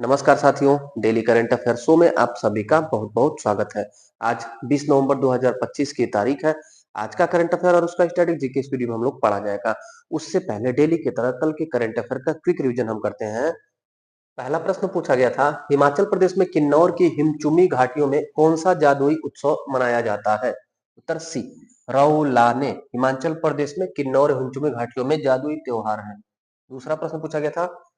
नमस्कार साथियों, daily current affair show में आप सभी का बहुत-बहुत स्वागत है। आज 20 नवंबर 2025 की तारीख है। आज का करंट अफेयर और उसका स्टैटिक जीके इस वीडियो में हम लोग पढ़ा जाएगा। उससे पहले डेली की तरह कल के करंट अफेयर का क्विक रिवीजन हम करते हैं। पहला प्रश्न पूछा गया था, हिमाचल प्रदेश में किन्नौर की हिमचूमी घाटियों में कौन सा जादुई उत्सव मनाया जाता है? उत्तर सी, रौलाने। हिमाचल प्रदेश में किन्नौर हिमचूमी घाटियों में जादुई त्योहार है। दूसरा प्रश्न पूछा गया था,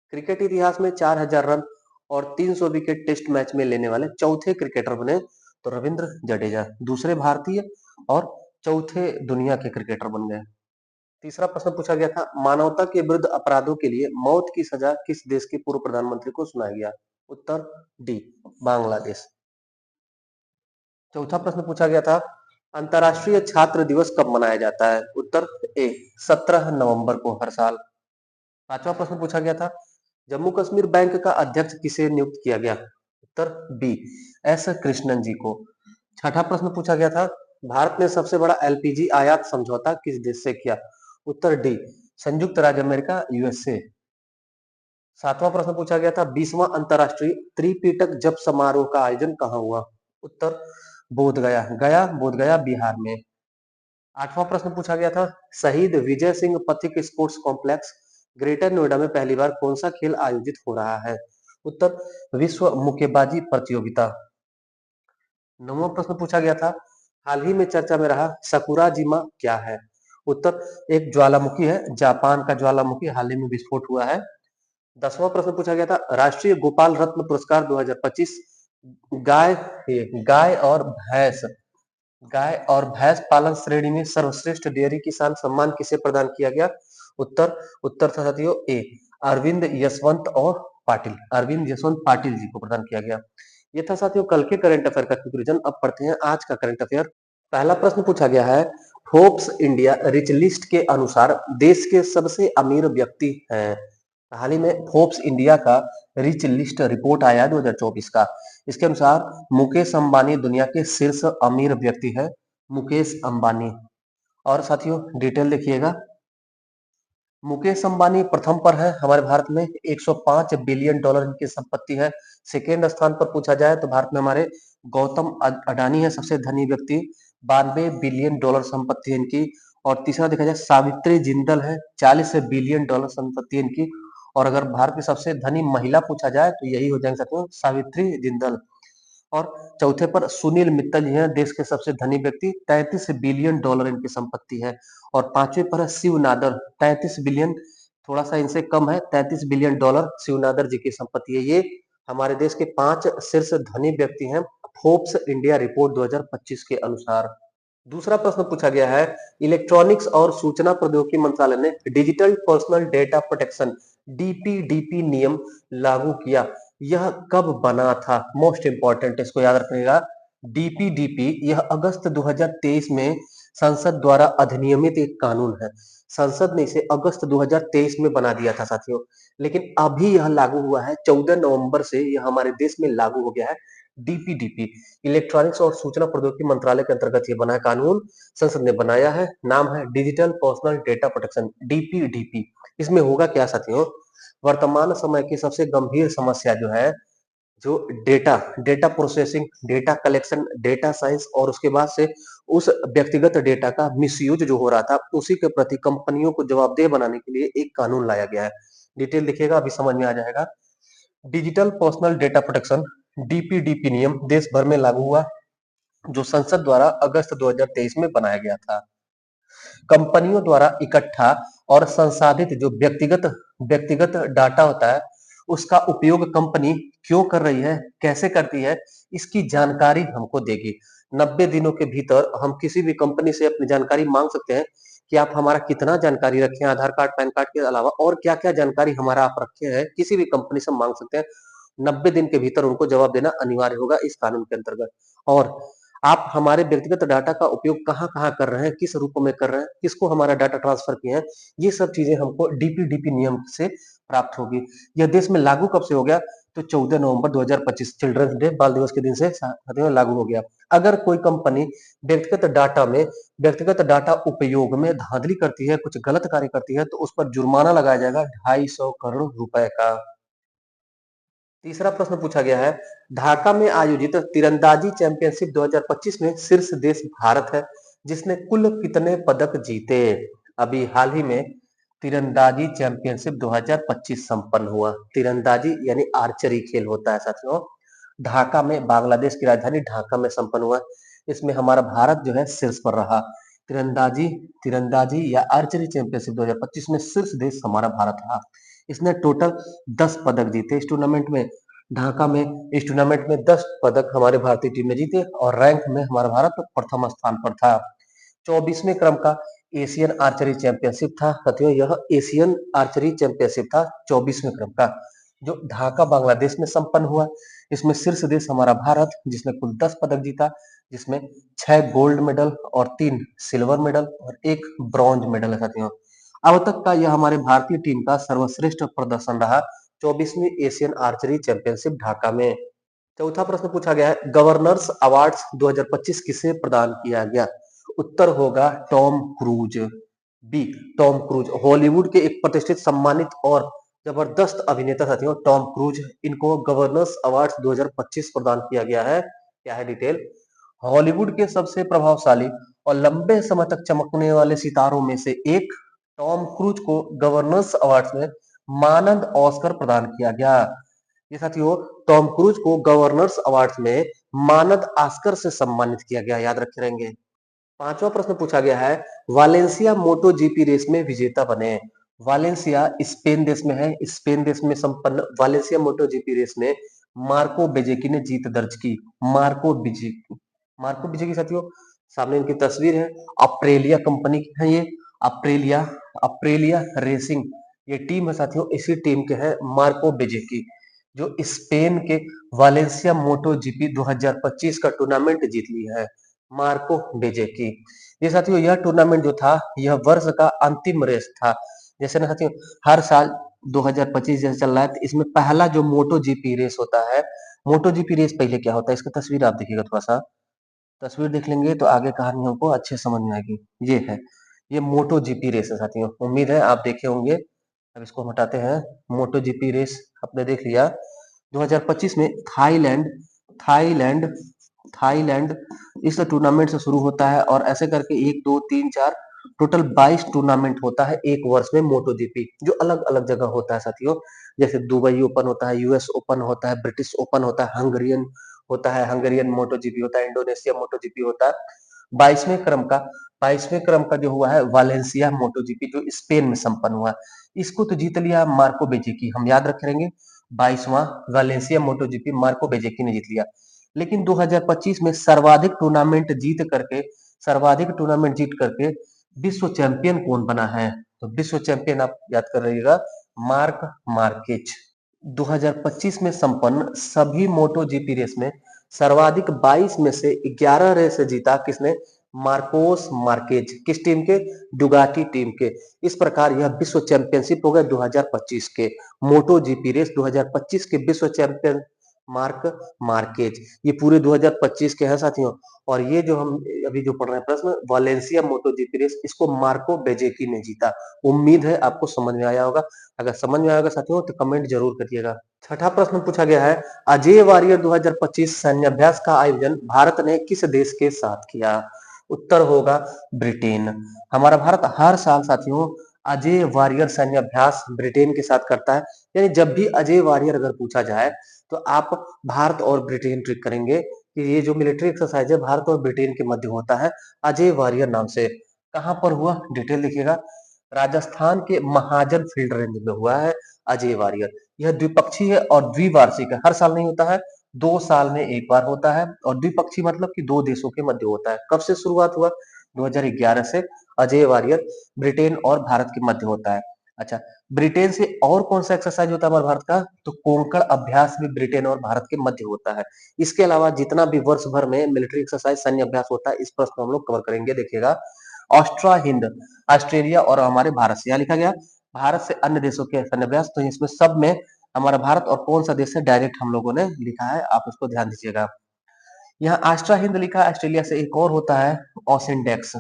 क्रिकेट इतिहास में 4000 रन और 300 विकेट टेस्ट मैच में लेने वाले चौथे क्रिकेटर बने तो रविंद्र जडेजा दूसरे भारतीय और चौथे दुनिया के क्रिकेटर बन गए। तीसरा प्रश्न पूछा गया था, मानवता के विरुद्ध अपराधों के लिए मौत की सजा किस देश के पूर्व प्रधानमंत्री को सुनाया गया? उत्तर डी, बांग्लादेश। चौथा प्रश्न पूछा गया था, अंतर्राष्ट्रीय छात्र दिवस कब मनाया जाता है? उत्तर ए, 17 नवंबर को हर साल। पांचवा प्रश्न पूछा गया था, जम्मू कश्मीर बैंक का अध्यक्ष किसे नियुक्त किया गया? उत्तर बी, एस कृष्णन जी को। छठा प्रश्न पूछा गया था, भारत ने सबसे बड़ा एलपीजी आयात समझौता किस देश से किया? उत्तर डी, संयुक्त राज्य अमेरिका यूएसए। सातवां प्रश्न पूछा गया था, 20वां अंतर्राष्ट्रीय त्रिपिटक जप समारोह का आयोजन कहाँ हुआ? उत्तर बोध गया, बोध गया बिहार में। आठवां प्रश्न पूछा गया था, शहीद Vijay Singh Pathik sports complex greater Noida में पहली बार कौन सा खेल आयोजित हो रहा है? उत्तर विश्व मुक्केबाजी प्रतियोगिता। नौवां प्रश्न पूछा गया था, हाल ही में चर्चा में रहा सकुराजिमा क्या है? उत्तर एक ज्वालामुखी है, जापान का ज्वालामुखी हाल ही में विस्फोट हुआ है। 10वां प्रश्न पूछा गया था, राष्ट्रीय गोपाल रत्न पुरस्कार 2025 गाय गाय और भैंस गाय और भैंस पालन श्रेणी में सर्वश्रेष्ठ डेयरी किसान सम्मान किसे प्रदान किया गया? उत्तर उत्तर था साथियों ए, अरविंद यशवंत पाटिल जी को प्रदान किया गया। ये था साथियों कल के करंट अफेयर का कंक्लूजन। अब पढ़ते हैं आज का करंट अफेयर। पहला प्रश्न पूछा गया है, फोर्ब्स इंडिया रिच लिस्ट के अनुसार देश के सबसे अमीर व्यक्ति हैं। हाल ही में फोर्ब्स इंडिया का रिच लिस्ट रिपोर्ट आया 2024 का। इसके अनुसार मुकेश अंबानी दुनिया के शीर्ष अमीर व्यक्ति है, मुकेश अंबानी। और साथियों डिटेल देखिएगा, मुकेश अंबानी प्रथम पर है हमारे भारत में, 105 बिलियन डॉलर इनकी संपत्ति है। सेकेंड स्थान पर पूछा जाए तो भारत में हमारे गौतम अडानी है सबसे धनी व्यक्ति, 92 बिलियन डॉलर संपत्ति है इनकी। और तीसरा देखा जाए सावित्री जिंदल है, 40 बिलियन डॉलर संपत्ति है इनकी। और अगर भारत की सबसे धनी महिला पूछा जाए तो यही हो जाएंगे साथियों सावित्री जिंदल। और चौथे पर सुनील मित्तल जी हैं देश के सबसे धनी व्यक्ति, 33 बिलियन डॉलर इनकी संपत्ति है। और पांचवें पर है शिव नादर, 33 बिलियन, थोड़ा सा इनसे कम है, 33 बिलियन डॉलर शिव नादर जी की संपत्ति है। ये हमारे देश के 5 शीर्ष धनी व्यक्ति हैं फोर्ब्स इंडिया रिपोर्ट 2025 के अनुसार। दूसरा प्रश्न पूछा गया है, इलेक्ट्रॉनिक्स और सूचना प्रौद्योगिकी मंत्रालय ने digital personal data protection DPDP नियम लागू किया, यह कब बना था? मोस्ट इंपॉर्टेंट, इसको याद रखिएगा। डीपीडीपी यह अगस्त 2023 में संसद द्वारा अधिनियमित एक कानून है। संसद ने इसे अगस्त 2023 में बना दिया था साथियों, लेकिन अभी यह लागू हुआ है 14 नवंबर से, यह हमारे देश में लागू हो गया है। डीपीडीपी इलेक्ट्रॉनिक्स और सूचना प्रौद्योगिकी मंत्रालय के अंतर्गत ये बना है कानून, संसद ने बनाया है, नाम है digital personal data protection DPDP. इसमें होगा क्या साथियों, वर्तमान समय की सबसे गंभीर समस्या जो है, जो data data processing, data collection, data science और उसके बाद से उस व्यक्तिगत डेटा का मिसयूज जो हो रहा था, उसी के प्रति कंपनियों को जवाबदेह बनाने के लिए एक कानून लाया गया है। डिटेल देखिएगा अभी समझ में आ जाएगा। Digital personal data protection DPDP नियम देश भर में लागू हुआ, जो संसद द्वारा अगस्त 2023 में बनाया गया था। कंपनियों द्वारा इकट्ठा और संसाधित जो व्यक्तिगत व्यक्तिगत डाटा होता है, उसका उपयोग कंपनी क्यों कर रही है, कैसे करती है, इसकी जानकारी हमको देगी। 90 दिनों के भीतर हम किसी भी कंपनी से अपनी जानकारी मांग सकते हैं कि आप हमारा कितना जानकारी रखे हैं, आधार कार्ड पैन कार्ड के अलावा और क्या क्या जानकारी हमारा आप रखे हैं, किसी भी कंपनी से मांग सकते हैं। 90 दिन के भीतर उनको जवाब देना अनिवार्य होगा इस कानून के अंतर्गत। और आप हमारे व्यक्तिगत डाटा का उपयोग कहाँ-कहाँ कर रहे हैं, किस रूप में कर रहे हैं, किसको हमारा डाटा ट्रांसफर किए हैं, ये सब चीजें हमको डीपीडीपी नियम से प्राप्त होगी। यह देश में लागू कब से हो गया? तो 14 नवंबर 2025 चिल्ड्रंस डे बाल दिवस के दिन से लागू हो गया। अगर कोई कंपनी व्यक्तिगत डाटा उपयोग में धांधली करती है, कुछ गलत कार्य करती है, तो उस पर जुर्माना लगाया जाएगा 250 करोड़ रुपए का। तीसरा प्रश्न पूछा गया है, ढाका में आयोजित तीरंदाजी चैंपियनशिप 2025 में शीर्ष देश भारत है, जिसने कुल कितने पदक जीते? अभी हाल ही में तीरंदाजी चैंपियनशिप 2025 संपन्न हुआ। तीरंदाजी यानी आर्चरी खेल होता है साथियों, ढाका में, बांग्लादेश की राजधानी ढाका में संपन्न हुआ। इसमें हमारा भारत जो है शीर्ष पर रहा। तीरंदाजी तीरंदाजी या आर्चरी चैंपियनशिप 2025 में शीर्ष देश हमारा भारत रहा। इसने टोटल 10 पदक जीते इस टूर्नामेंट में। ढाका में इस टूर्नामेंट में 10 पदक हमारे भारतीय टीम ने जीते और रैंक में हमारा भारत प्रथम स्थान पर था। 24वें क्रम का एशियन आर्चरी चैंपियनशिप था साथियों, यह एशियन आर्चरी चैंपियनशिप था 24वें क्रम का, जो ढाका बांग्लादेश में संपन्न हुआ। इसमें शीर्ष देश हमारा भारत, जिसने कुल 10 पदक जीता, जिसमें 6 गोल्ड मेडल और 3 सिल्वर मेडल और 1 ब्रॉन्ज मेडल है साथियों। अब तक का यह हमारे भारतीय टीम का सर्वश्रेष्ठ प्रदर्शन रहा 24वीं एशियन आर्चरी चैंपियनशिप ढाका में। चौथा प्रश्न पूछा गया है, गवर्नर्स अवार्ड्स 2025 किसे प्रदान किया गया? उत्तर होगा Tom Cruise. B, Tom Cruise Hollywood के एक प्रतिष्ठित, सम्मानित और जबरदस्त अभिनेता साथियों, टॉम क्रूज, इनको गवर्नर्स अवार्ड्स 2025 प्रदान किया गया है। क्या है डिटेल? हॉलीवुड के सबसे प्रभावशाली और लंबे समय तक चमकने वाले सितारों में से एक टॉम क्रूज को गवर्नर्स अवार्ड्स में मानद ऑस्कर प्रदान किया गया। ये साथियों, टॉम क्रूज को गवर्नर्स अवार्ड्स में मानद ऑस्कर से सम्मानित किया गया, याद रखे रहेंगे। पांचवा प्रश्न पूछा गया है, वालेंसिया मोटो जीपी रेस में विजेता बने। वालेंसिया स्पेन देश में है, स्पेन देश में संपन्न वालेंसिया मोटो जीपी रेस में मार्को बेजेकी ने जीत दर्ज की। मार्को बेजेकी साथियों, सामने इनकी तस्वीर है। अप्रेलिया कंपनी की है ये, अप्रेलिया अप्रेलिया रेसिंग ये टीम है साथियों, इसी टीम के है मार्को बेजेकी, जो स्पेन के वालेंसिया मोटो जीपी 2025 का टूर्नामेंट जीत लिया है। मार्को बेजेकी, ये साथियों यह टूर्नामेंट जो था यह वर्ष का अंतिम रेस था। जैसे ना साथियों, हर साल 2025 जैसे चल रहा है, तो इसमें पहला जो मोटो जीपी रेस होता है, मोटो जीपी रेस पहले क्या होता है, इसका तस्वीर आप देखिएगा, थोड़ा सा तस्वीर देख लेंगे तो आगे कहानी हमको अच्छे समझ में आएगी। ये है, ये मोटो जीपी रेस है साथियों, उम्मीद है आप देखे होंगे। अब इसको हम हटाते हैं। मोटो जीपी रेस आपने देख लिया। 2025 में थाईलैंड थाईलैंड इस टूर्नामेंट से शुरू होता है और ऐसे करके 1 2 3 4 टोटल 22 टूर्नामेंट होता है एक वर्ष में मोटो जीपी, जो अलग अलग जगह होता है साथियों। जैसे दुबई ओपन होता है, यूएस ओपन होता है, ब्रिटिश ओपन होता है, हंगरियन होता है, हंगरियन मोटो जीपी होता है, इंडोनेशिया मोटो जीपी होता है। 22वें क्रम का जो हुआ है वालेंसिया मोटो जीपी, जो स्पेन में संपन्न हुआ। इसको तो जीत लिया मार्को बेजेकी, हम याद रख लेंगे। 22वां वालेंसिया मोटो जीपी मार्को बेजेकी ने जीत लिया। लेकिन 2025 में सर्वाधिक टूर्नामेंट जीत करके विश्व चैंपियन कौन बना है? तो विश्व चैंपियन आप याद कर रहिएगा, मार्क मार्केज। 2025 में संपन्न सभी मोटो जीपी रेस में सर्वाधिक 22 में से 11 रेस जीता किसने? Marcos Marquez. किस टीम के? डुगाटी टीम के। इस प्रकार यह विश्व चैंपियनशिप हो गया 2025 के। मोटो जीपी रेस 2025 के विश्व चैंपियन मार्क मार्केज, ये पूरे 2025 के हैं साथियों। और ये जो हम अभी जो पढ़ रहे हैं प्रश्न, वालेंसिया मोटो जीपी रेस, इसको मार्को बेजेकी ने जीता। उम्मीद है आपको समझ में आया होगा। अगर समझ में आया होगा साथियों तो कमेंट जरूर करिएगा। छठा प्रश्न पूछा गया है, अजय वारियर 2025 सैन्याभ्यास का आयोजन भारत ने किस देश के साथ किया? उत्तर होगा ब्रिटेन। हमारा भारत हर साल साथियों अजय वारियर सैन्याभ्यास ब्रिटेन के साथ करता है। यानी जब भी अजय वारियर अगर पूछा जाए तो आप भारत और ब्रिटेन ट्रिक करेंगे कि ये जो मिलिट्री एक्सरसाइज है भारत और ब्रिटेन के मध्य होता है अजय वारियर नाम से। कहां पर हुआ डिटेल लिखिएगा, राजस्थान के महाजन फील्ड रेंज में हुआ है अजय वारियर। यह द्विपक्षीय है और द्विवार्षिक है, हर साल नहीं होता है, 2 साल में एक बार होता है। और द्विपक्षीय मतलब कि दो देशों के मध्य होता है। कब से शुरुआत हुआ? 2011 से अजय वारियर ब्रिटेन और भारत के मध्य होता है। अच्छा, ब्रिटेन से और कौन सा एक्सरसाइज होता है हमारे भारत का? तो कोंकण अभ्यास भी ब्रिटेन और भारत के मध्य होता है। इसके अलावा जितना भी वर्ष भर में मिलिट्री एक्सरसाइज सैन्य अभ्यास होता है, इस प्रश्न को हम लोग कवर करेंगे। देखिएगा, ऑस्ट्रा हिंद, ऑस्ट्रेलिया और हमारे भारत से, यहाँ लिखा गया भारत से अन्य देशों के सैन्य अभ्यास, तो इसमें सब में हमारा भारत और कौन सा देश है डायरेक्ट हम लोगों ने लिखा है, आप उसको ध्यान दीजिएगा। यहाँ ऑस्ट्रा हिंद लिखा है, ऑस्ट्रेलिया से एक और होता है ओसिनडेक्स।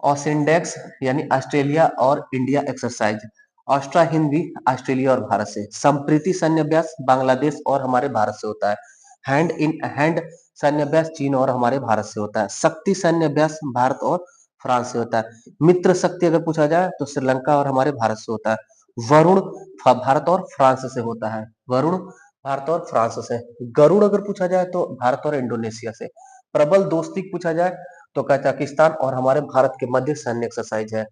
ओसिनडेक्स यानी ऑस्ट्रेलिया और इंडिया एक्सरसाइज। ऑस्ट्रा हिंद भी ऑस्ट्रेलिया और भारत से। संप्रीति सैन्य अभ्यास बांग्लादेश और हमारे भारत से होता है। हैंड इन हैंड सैन्य अभ्यास चीन और हमारे भारत से होता है। शक्ति सैन्य अभ्यास भारत और फ्रांस से होता है। मित्र शक्ति अगर पूछा जाए तो श्रीलंका और हमारे भारत से होता है। वरुण भारत और फ्रांस से होता है। वरुण भारत और फ्रांस से। गरुड़ अगर पूछा जाए तो भारत और इंडोनेशिया से। प्रबल दोस्ती पूछा जाए तो कजाकिस्तान और हमारे भारत के मध्य सैन्य एक्सरसाइज है।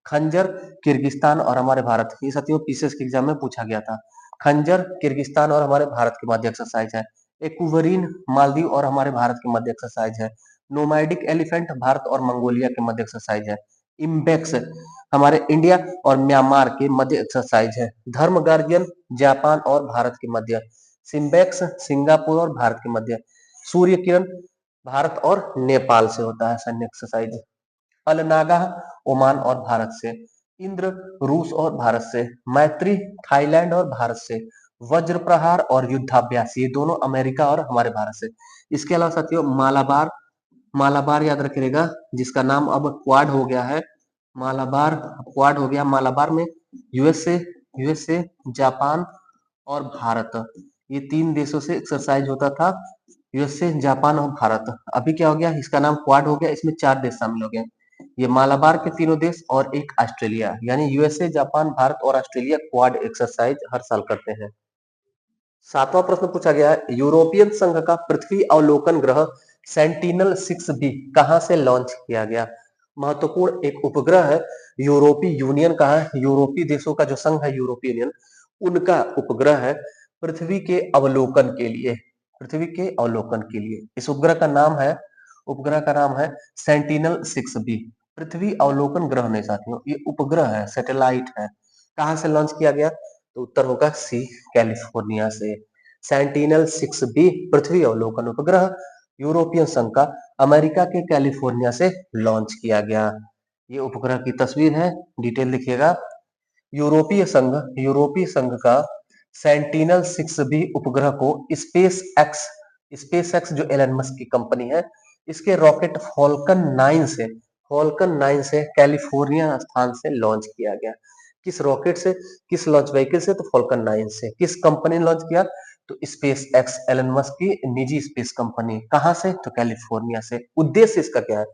खंजर किर्गिस्तान और हमारे भारत, ये साथियों पीसीएस के एग्जाम में पूछा गया था। खंजर किर्गिस्तान और हमारे भारत के मध्य एक्सरसाइज है। एक्वरीन मालदीव और हमारे भारत के मध्य एक्सरसाइज है। नोमैडिक एलिफेंट भारत और मंगोलिया के मध्य एक्सरसाइज है। इम्बेक्स हमारे इंडिया और म्यांमार के मध्य एक्सरसाइज है। धर्म गार्जियन जापान और भारत के मध्य। सिम्बेक्स सिंगापुर और भारत के मध्य। सूर्य किरण भारत और नेपाल से होता है सैन्य एक्सरसाइज। अलनागा ओमान और भारत से। इंद्र रूस और भारत से। मैत्री थाईलैंड और भारत से। वज्र प्रहार और युद्धाभ्यास ये दोनों अमेरिका और हमारे भारत से। इसके अलावा साथियों मालाबार, मालाबार याद रखिएगा जिसका नाम अब क्वाड हो गया है। मालाबार क्वाड हो गया। मालाबार में यूएसए यूएसए जापान और भारत, ये तीन देशों से एक्सरसाइज होता था। यूएसए जापान और भारत। अभी क्या हो गया, इसका नाम क्वाड हो गया, इसमें 4 देश शामिल हो गए। ये मालाबार के तीनों देश और एक ऑस्ट्रेलिया, यानी यूएसए जापान भारत और ऑस्ट्रेलिया क्वाड एक्सरसाइज हर साल करते हैं। सातवां प्रश्न पूछा गया है, यूरोपियन संघ का पृथ्वी अवलोकन ग्रह सेंटिनल 6B कहां से लॉन्च किया गया। महत्वपूर्ण एक उपग्रह है, यूरोपीय यूनियन का है। यूरोपीय देशों का जो संघ है यूरोपीय यूनियन, उनका उपग्रह है पृथ्वी के अवलोकन के लिए। पृथ्वी के अवलोकन के लिए इस उपग्रह का नाम है सेंटिनल 6B। पृथ्वी अवलोकन ग्रह नहीं साथियों, ये उपग्रह है, सैटेलाइट है। कहां से लॉन्च किया गया, तो उत्तर होगा सी, कैलिफोर्निया से। सेंटिनल 6B पृथ्वी अवलोकन उपग्रह यूरोपियन संघ का अमेरिका के कैलिफोर्निया से लॉन्च किया गया। ये उपग्रह की तस्वीर है, डिटेल लिखिएगा। यूरोपीय संघ का सेंटिनल 6B उपग्रह को स्पेस एक्स जो एलन मस्क की कंपनी है, इसके रॉकेट फॉल्कन 9 से कैलिफोर्निया स्थान से लॉन्च किया गया। किस रॉकेट से, किस लॉन्च व्हीकल से, तो फॉल्कन 9 से। किस कंपनी ने लॉन्च किया, तो स्पेस एक्स एलन मस्क की निजी स्पेस कंपनी। कहां से, तो कैलिफोर्निया से। उद्देश्य इसका क्या है,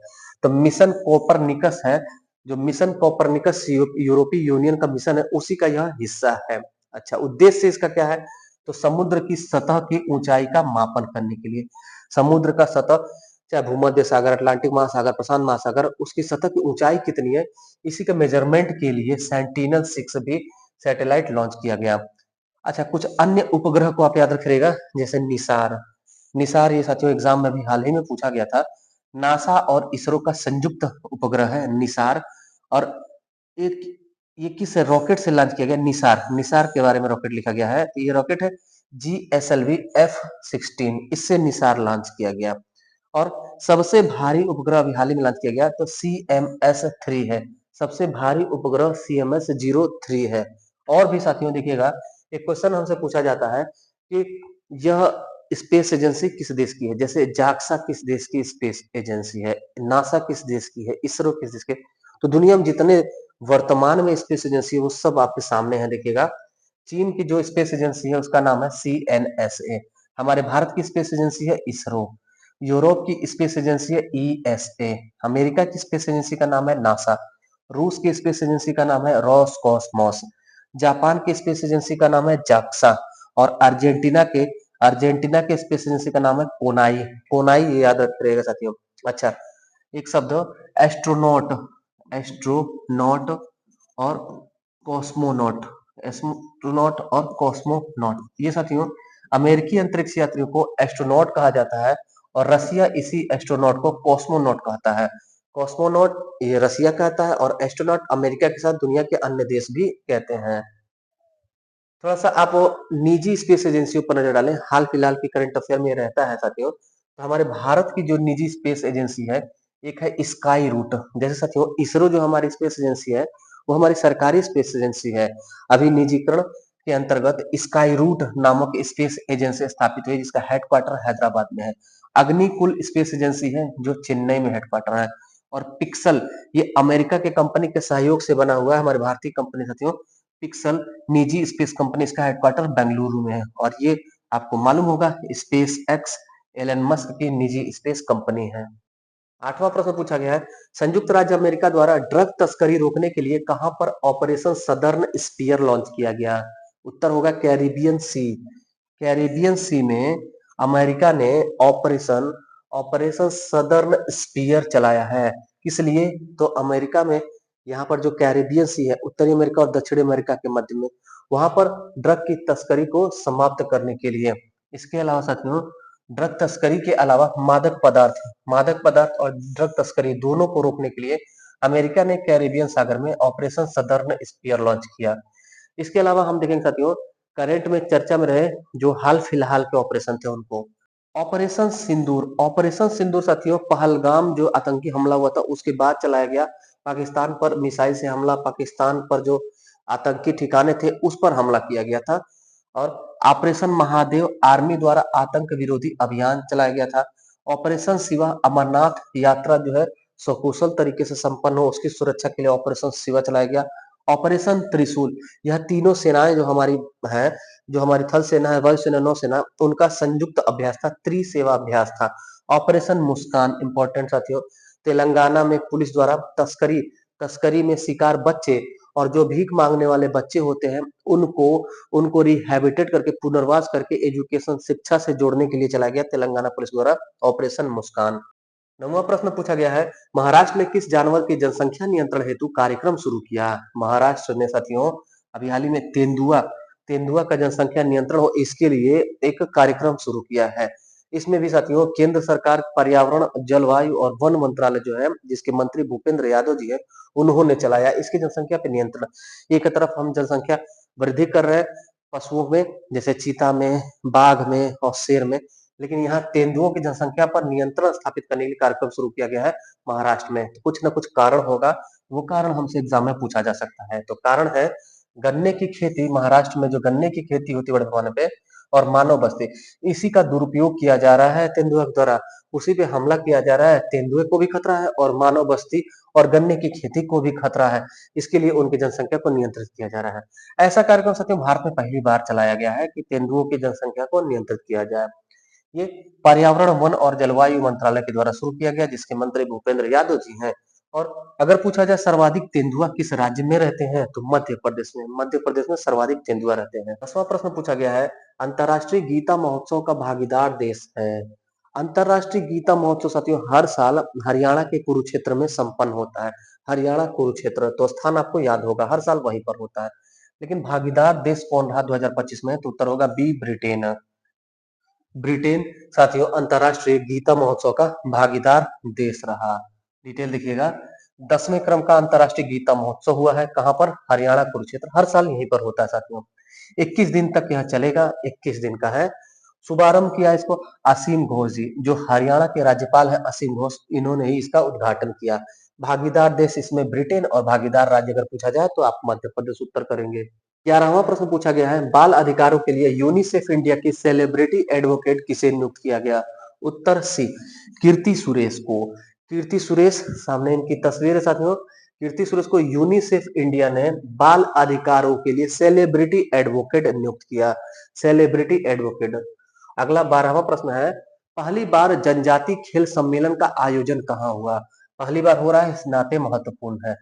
तो मिशन कोपरनिकस है। जो मिशन कोपरनिकस यूरोपीय यूनियन का मिशन है, उसी का यह हिस्सा है। अच्छा, उद्देश्य इसका क्या है, तो समुद्र की सतह की ऊंचाई का मापन करने के लिए। समुद्र का सतह, चाहे भूमध्य सागर, अटलांटिक महासागर, प्रशांत महासागर, उसकी सतह की ऊंचाई कितनी है, इसी के मेजरमेंट के लिए सेंटिनल 6B सैटेलाइट लॉन्च किया गया। अच्छा, कुछ अन्य उपग्रह को आप याद रखिएगा, जैसे निसार। निसार ये साथियों एग्जाम में भी हाल ही में पूछा गया था। नासा और इसरो का संयुक्त उपग्रह है निसार। और एक ये किस रॉकेट से लॉन्च किया गया, निसार। निसार के बारे में रॉकेट लिखा गया है, तो ये रॉकेट है GSLV F-16, इससे निसार लॉन्च किया गया। और सबसे भारी उपग्रह अभी हाल ही में लॉन्च किया गया तो CMS-3 है। सबसे भारी उपग्रह CMS-03 है। और भी साथियों देखिएगा, एक क्वेश्चन हमसे पूछा जाता है कि यह स्पेस एजेंसी किस देश की है, जैसे जाक्सा किस देश की स्पेस एजेंसी है, नासा किस देश की है, इसरो किस देश के। तो दुनिया में जितने वर्तमान में स्पेस एजेंसी है वो सब आपके सामने है, देखिएगा। चीन की जो स्पेस एजेंसी है उसका नाम है CNSA। हमारे भारत की स्पेस एजेंसी है इसरो। यूरोप की स्पेस एजेंसी है ESA। अमेरिका की स्पेस एजेंसी का नाम है नासा। रूस की स्पेस एजेंसी का नाम है रोसकॉस्मोस। जापान की स्पेस एजेंसी का नाम है जाक्सा। और अर्जेंटीना के स्पेस एजेंसी का नाम है कोनाई। कोनाई ये याद रखिएगा साथियों। अच्छा, एक शब्द एस्ट्रोनॉट, एस्ट्रोनॉट और कॉस्मोनॉट। एस्ट्रोनॉट और कॉस्मोनॉट, ये साथियों अमेरिकी अंतरिक्ष यात्रियों को एस्ट्रोनॉट कहा जाता है। और रसिया इसी एस्ट्रोनॉट को कॉस्मोनॉट कहता है। कॉस्मोनॉट ये रसिया कहता है और एस्ट्रोनॉट अमेरिका के साथ दुनिया के अन्य देश भी कहते हैं। थोड़ा सा आप निजी स्पेस एजेंसियों पर नजर डालें, हाल फिलहाल की करंट अफेयर में रहता है साथियों। तो हमारे भारत की जो निजी स्पेस एजेंसी है, एक है स्काई रूट। जैसे साथियों इसरो जो हमारी स्पेस एजेंसी है, वो हमारी सरकारी स्पेस एजेंसी है। अभी निजीकरण के अंतर्गत स्काई रूट नामक स्पेस एजेंसी स्थापित हुई, जिसका हेडक्वार्टर हैदराबाद में है। अग्निकुल स्पेस एजेंसी है जो चेन्नई में हेडक्वार्टर है। और पिक्सल ये अमेरिका के कंपनी के सहयोग से बना हुआ है, हमारी भारतीय कंपनी साथियों। पिक्सल निजी स्पेस कंपनी, इसका हेडक्वार्टर बेंगलुरु में है और ये आपको मालूम होगा स्पेस एक्स एलन मस्क की निजी स्पेस कंपनी है। आठवां प्रश्न पूछा गया है, संयुक्त राज्य अमेरिका द्वारा ड्रग तस्करी रोकने के लिए कहां पर ऑपरेशन सदर्न स्पीयर लॉन्च किया गया? उत्तर होगा कैरिबियन सी। कैरिबियन सी में अमेरिका ने ऑपरेशन ऑपरेशन सदर्न स्पीयर चलाया है। किस लिए? तो अमेरिका में यहाँ पर जो कैरिबियन सी है, उत्तरी अमेरिका और दक्षिणी अमेरिका के मध्य में, वहां पर ड्रग की तस्करी को समाप्त करने के लिए। इसके अलावा साथियों, ड्रग तस्करी के अलावा मादक पदार्थ और ड्रग तस्करी दोनों को रोकने के लिए अमेरिका ने कैरिबियन सागर में ऑपरेशन सदर्न स्पीयर लॉन्च किया। इसके अलावा हम देखेंगे साथियों, करंट में चर्चा में रहे जो हाल फिलहाल के ऑपरेशन थे उनको। ऑपरेशन सिंदूर साथियों, पहलगाम जो आतंकी हमला हुआ था उसके बाद चलाया गया। पाकिस्तान पर मिसाइल से हमला, पाकिस्तान पर जो आतंकी ठिकाने थे उस पर हमला किया गया था और ऑपरेशन महादेव आर्मी द्वारा आतंक विरोधी अभियान चलाया गया था। ऑपरेशन शिवा, अमरनाथ यात्रा जो है सकुशल तरीके से संपन्न हो उसकी सुरक्षा के लिए ऑपरेशन शिवा चलाया गया। ऑपरेशन त्रिशूल, यह तीनों सेनाएं जो हमारी है, जो हमारी थल सेना है, वायुसेना, नौसेना, उनका संयुक्त अभ्यास था, त्रिसेवा अभ्यास था। ऑपरेशन मुस्कान इंपॉर्टेंट साथियों, तेलंगाना में पुलिस द्वारा तस्करी तस्करी में शिकार बच्चे और जो भीख मांगने वाले बच्चे होते हैं उनको उनको रिहैबिटेट करके पुनर्वास करके एजुकेशन शिक्षा से जोड़ने के लिए चलाया गया तेलंगाना पुलिस द्वारा ऑपरेशन मुस्कान। नौवां प्रश्न पूछा गया है, महाराष्ट्र ने किस जानवर की जनसंख्या नियंत्रण हेतु कार्यक्रम शुरू किया? महाराष्ट्र ने साथियों अभी हाल ही में तेंदुआ तेंदुआ का जनसंख्या नियंत्रण हो इसके लिए एक कार्यक्रम शुरू किया है। इसमें भी साथियों केंद्र सरकार पर्यावरण, जलवायु और वन मंत्रालय जो है जिसके मंत्री भूपेंद्र यादव जी है उन्होंने चलाया इसकी जनसंख्या पे नियंत्रण। एक तरफ हम जनसंख्या वृद्धि कर रहे हैं पशुओं में, जैसे चीता में, बाघ में और शेर में, लेकिन यहाँ तेंदुओं की जनसंख्या पर नियंत्रण स्थापित करने के लिए कार्यक्रम शुरू किया गया है महाराष्ट्र में। तो कुछ ना कुछ कारण होगा, वो कारण हमसे एग्जाम में पूछा जा सकता है। तो कारण है गन्ने की खेती, महाराष्ट्र में जो गन्ने की खेती होती है बड़े पैमाने पे और मानव बस्ती, इसी का दुरुपयोग किया जा रहा है तेंदुआ के द्वारा, उसी पे हमला किया जा रहा है। तेंदुए को भी खतरा है और मानव बस्ती और गन्ने की खेती को भी खतरा है। इसके लिए उनकी जनसंख्या को नियंत्रित किया जा रहा है। ऐसा कार्यक्रम साथियों भारत में पहली बार चलाया गया है कि तेंदुओं की जनसंख्या को नियंत्रित किया जाए। ये पर्यावरण, वन और जलवायु मंत्रालय के द्वारा शुरू किया गया जिसके मंत्री भूपेंद्र यादव जी हैं। और अगर पूछा जाए सर्वाधिक तेंदुआ किस राज्य में रहते हैं तो मध्य प्रदेश में सर्वाधिक तेंदुआ रहते हैं। 10वां प्रश्न पूछा गया है, अंतरराष्ट्रीय गीता महोत्सव का भागीदार देश है? अंतरराष्ट्रीय गीता महोत्सव साथियों हर साल हरियाणा के कुरुक्षेत्र में संपन्न होता है। हरियाणा कुरुक्षेत्र तो स्थान आपको याद होगा, हर साल वहीं पर होता है। लेकिन भागीदार देश कौन रहा 2025 में? तो उत्तर होगा बी, ब्रिटेन। ब्रिटेन साथियों अंतरराष्ट्रीय गीता महोत्सव का भागीदार देश रहा। डिटेल देखिएगा, 10वें क्रम का अंतरराष्ट्रीय गीता महोत्सव हुआ है कहां पर? हरियाणा कुरुक्षेत्र, हर साल यहीं पर होता है साथियों। 21 दिन तक यह चलेगा, 21 दिन का है। शुभारंभ किया इसको असीम घोष जी, जो हरियाणा के राज्यपाल है असीम घोष, इन्होंने ही इसका उद्घाटन किया। भागीदार देश इसमें ब्रिटेन और भागीदार राज्य अगर पूछा जाए तो आप मध्य प्रदेश उत्तर करेंगे। 11वां प्रश्न पूछा गया है, बाल अधिकारों के लिए यूनिसेफ इंडिया की सेलिब्रिटी एडवोकेट किसे नियुक्त किया गया? उत्तर सी, कीर्ति सुरेश को। कीर्ति सुरेश, सामने इनकी तस्वीर है साथियों। कीर्ति सुरेश को यूनिसेफ इंडिया ने बाल अधिकारों के लिए सेलिब्रिटी एडवोकेट नियुक्त किया। Celebrity advocate. अगला 12वां प्रश्न है, पहली बार जनजाति खेल सम्मेलन का आयोजन कहाँ हुआ? पहली बार हो रहा है, इस नाते महत्वपूर्ण है।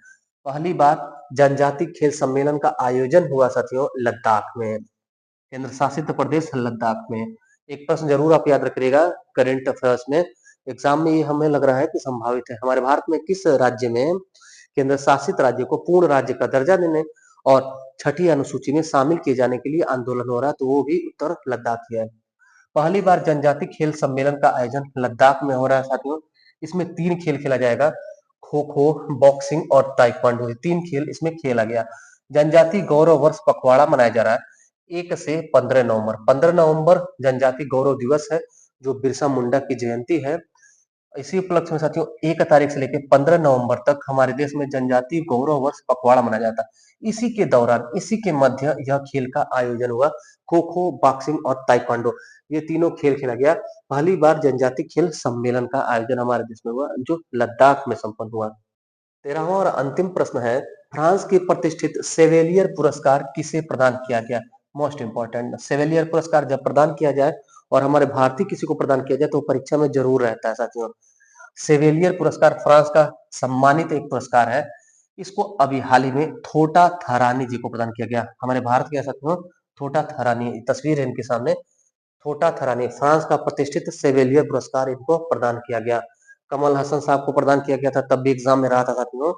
पहली बार जनजाति खेल सम्मेलन का आयोजन हुआ साथियों लद्दाख में, केंद्र शासित प्रदेश लद्दाख में। एक प्रश्न जरूर आप याद रखिएगा करंट अफेयर्स में, एग्जाम में ये हमें लग रहा है कि संभावित है। हमारे भारत में किस राज्य में केंद्र शासित राज्य को पूर्ण राज्य का दर्जा देने और छठी अनुसूची में शामिल किए जाने के लिए आंदोलन हो रहा है, तो वो भी उत्तर लद्दाख ही है। पहली बार जनजाति खेल सम्मेलन का आयोजन लद्दाख में हो रहा है साथियों। इसमें 3 खेल खेला जाएगा, खो खो, बॉक्सिंग और ताइक्वांडो, ये 3 खेल इसमें खेला गया। जनजाति गौरव वर्ष पखवाड़ा मनाया जा रहा है 1 से 15 नवंबर। 15 नवंबर जनजाति गौरव दिवस है, जो बिरसा मुंडा की जयंती है। इसी उपलक्ष्य में साथियों 1 तारीख से लेकर 15 नवंबर तक हमारे देश में जनजाति गौरव वर्ष पखवाड़ा मनाया जाता है। इसी के दौरान, इसी के मध्य यह खेल का आयोजन हुआ। खो खो, बॉक्सिंग और ताइक्वांडो, ये तीनों खेल खेला गया। पहली बार जनजाति खेल सम्मेलन का आयोजन हमारे देश में हुआ जो लद्दाख में संपन्न हुआ। 13वां और अंतिम प्रश्न है, फ्रांस के प्रतिष्ठित सेवेलियर पुरस्कार किसे प्रदान किया गया? मोस्ट इंपॉर्टेंट, सेवेलियर पुरस्कार जब प्रदान किया जाए और हमारे भारतीय किसी को प्रदान किया जाए तो परीक्षा में जरूर रहता है साथियों। सेवेलियर पुरस्कार फ्रांस का सम्मानित एक पुरस्कार है। इसको अभी हाल ही में थोटा थरानी जी को प्रदान किया गया। हमारे भारत के साथियों थोटा थरानी तस्वीर है इनके सामने। थोटा थरानी फ्रांस का प्रतिष्ठित सेवेलियर पुरस्कार इनको प्रदान किया गया। कमल हसन साहब को प्रदान किया गया था, तब भी एग्जाम में रहा था साथियों।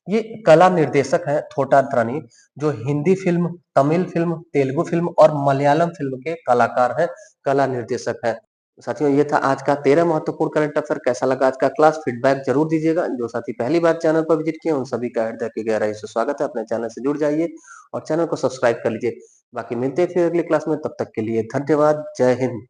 ये कला निर्देशक है थोटा थरानी, जो Hindi film, Tamil film, Telugu film और मलयालम फिल्म के कलाकार हैं, कला निर्देशक है। साथियों ये था आज का 13 महत्वपूर्ण करंट अफेयर। कैसा लगा आज का क्लास? फीडबैक जरूर दीजिएगा। जो साथी पहली बार चैनल पर विजिट किए उन सभी का हृदय की गहराई से स्वागत है। अपने चैनल से जुड़ जाइए और चैनल को सब्सक्राइब कर लीजिए। बाकी मिलते हैं फिर अगली क्लास में, तब तक के लिए धन्यवाद। जय हिंद।